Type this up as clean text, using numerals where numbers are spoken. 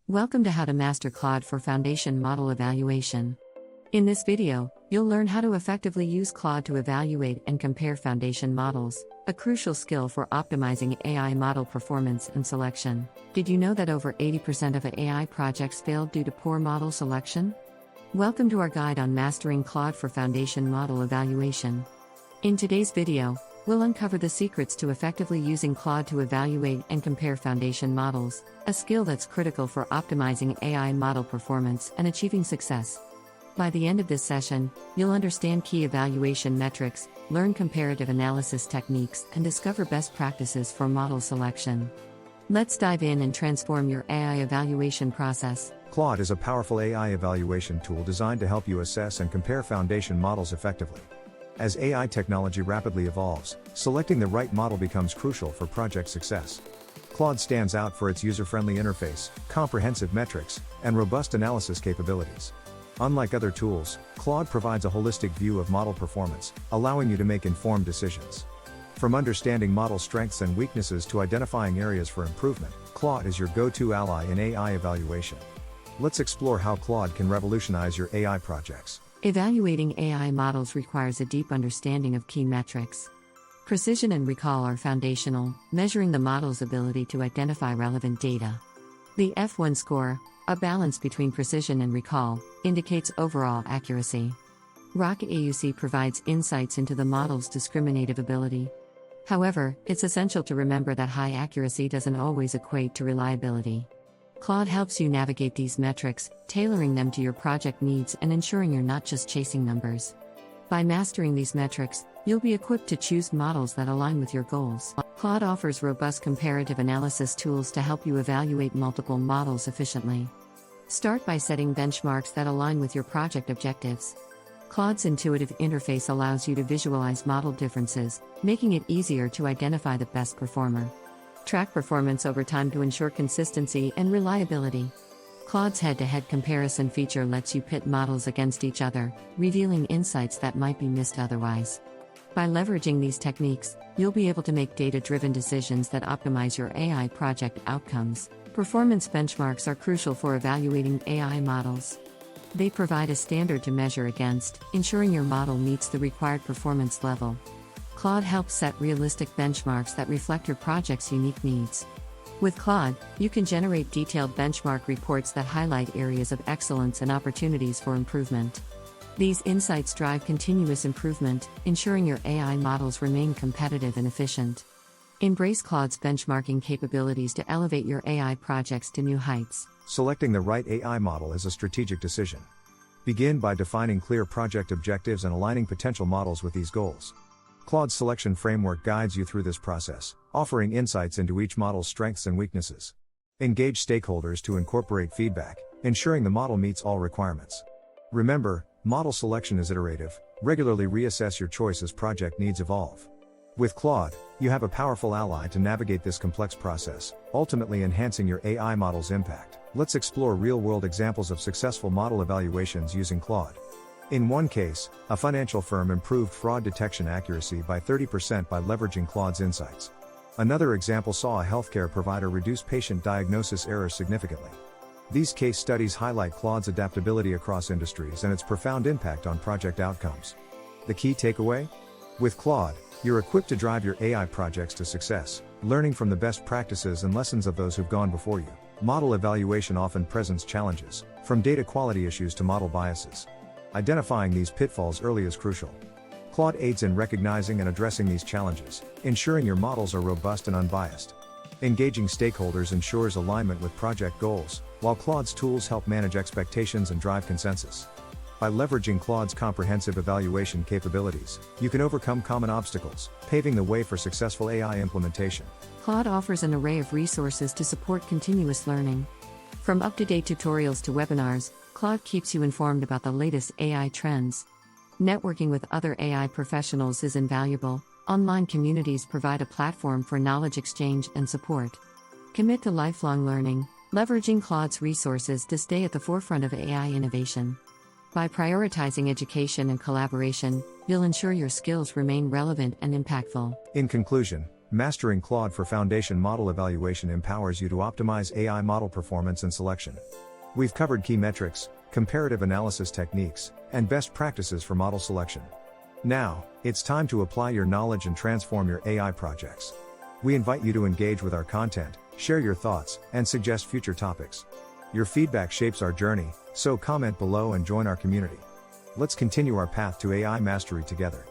Welcome to How to Master Claude for Foundation Model Evaluation. In this video, you'll learn how to effectively use Claude to evaluate and compare foundation models, a crucial skill for optimizing AI model performance and selection. Did you know that over 80% of AI projects failed due to poor model selection? Welcome to our guide on mastering Claude for foundation model evaluation. In today's video, we'll uncover the secrets to effectively using Claude to evaluate and compare foundation models, a skill that's critical for optimizing AI model performance and achieving success. By the end of this session, you'll understand key evaluation metrics, learn comparative analysis techniques, and discover best practices for model selection. Let's dive in and transform your AI evaluation process. Claude is a powerful AI evaluation tool designed to help you assess and compare foundation models effectively. As AI technology rapidly evolves, selecting the right model becomes crucial for project success. Claude stands out for its user-friendly interface, comprehensive metrics, and robust analysis capabilities. Unlike other tools, Claude provides a holistic view of model performance, allowing you to make informed decisions. From understanding model strengths and weaknesses to identifying areas for improvement, Claude is your go-to ally in AI evaluation. Let's explore how Claude can revolutionize your AI projects. Evaluating AI models requires a deep understanding of key metrics. Precision and recall are foundational, measuring the model's ability to identify relevant data. The F1 score, a balance between precision and recall, indicates overall accuracy. ROC AUC provides insights into the model's discriminative ability. However, it's essential to remember that high accuracy doesn't always equate to reliability. Claude helps you navigate these metrics, tailoring them to your project needs and ensuring you're not just chasing numbers. By mastering these metrics, you'll be equipped to choose models that align with your goals. Claude offers robust comparative analysis tools to help you evaluate multiple models efficiently. Start by setting benchmarks that align with your project objectives. Claude's intuitive interface allows you to visualize model differences, making it easier to identify the best performer. Track performance over time to ensure consistency and reliability. Claude's head-to-head comparison feature lets you pit models against each other, revealing insights that might be missed otherwise. By leveraging these techniques, you'll be able to make data-driven decisions that optimize your AI project outcomes. Performance benchmarks are crucial for evaluating AI models. They provide a standard to measure against, ensuring your model meets the required performance level. Claude helps set realistic benchmarks that reflect your project's unique needs. With Claude, you can generate detailed benchmark reports that highlight areas of excellence and opportunities for improvement. These insights drive continuous improvement, ensuring your AI models remain competitive and efficient. Embrace Claude's benchmarking capabilities to elevate your AI projects to new heights. Selecting the right AI model is a strategic decision. Begin by defining clear project objectives and aligning potential models with these goals. Claude's selection framework guides you through this process, offering insights into each model's strengths and weaknesses. Engage stakeholders to incorporate feedback, ensuring the model meets all requirements. Remember, model selection is iterative. Regularly reassess your choice as project needs evolve. With Claude, you have a powerful ally to navigate this complex process, ultimately enhancing your AI model's impact. Let's explore real-world examples of successful model evaluations using Claude. In one case, a financial firm improved fraud detection accuracy by 30% by leveraging Claude's insights. Another example saw a healthcare provider reduce patient diagnosis errors significantly. These case studies highlight Claude's adaptability across industries and its profound impact on project outcomes. The key takeaway? With Claude, you're equipped to drive your AI projects to success, learning from the best practices and lessons of those who've gone before you. Model evaluation often presents challenges, from data quality issues to model biases. Identifying these pitfalls early is crucial. Claude aids in recognizing and addressing these challenges, ensuring your models are robust and unbiased. Engaging stakeholders ensures alignment with project goals, while Claude's tools help manage expectations and drive consensus. By leveraging Claude's comprehensive evaluation capabilities, you can overcome common obstacles, paving the way for successful AI implementation. Claude offers an array of resources to support continuous learning. From up-to-date tutorials to webinars, Claude keeps you informed about the latest AI trends. Networking with other AI professionals is invaluable. Online communities provide a platform for knowledge exchange and support. Commit to lifelong learning, leveraging Claude's resources to stay at the forefront of AI innovation. By prioritizing education and collaboration, you'll ensure your skills remain relevant and impactful. In conclusion, Mastering Claude for Foundation Model Evaluation empowers you to optimize AI model performance and selection. We've covered key metrics, comparative analysis techniques, and best practices for model selection. Now, it's time to apply your knowledge and transform your AI projects. We invite you to engage with our content, share your thoughts, and suggest future topics. Your feedback shapes our journey, so comment below and join our community. Let's continue our path to AI mastery together.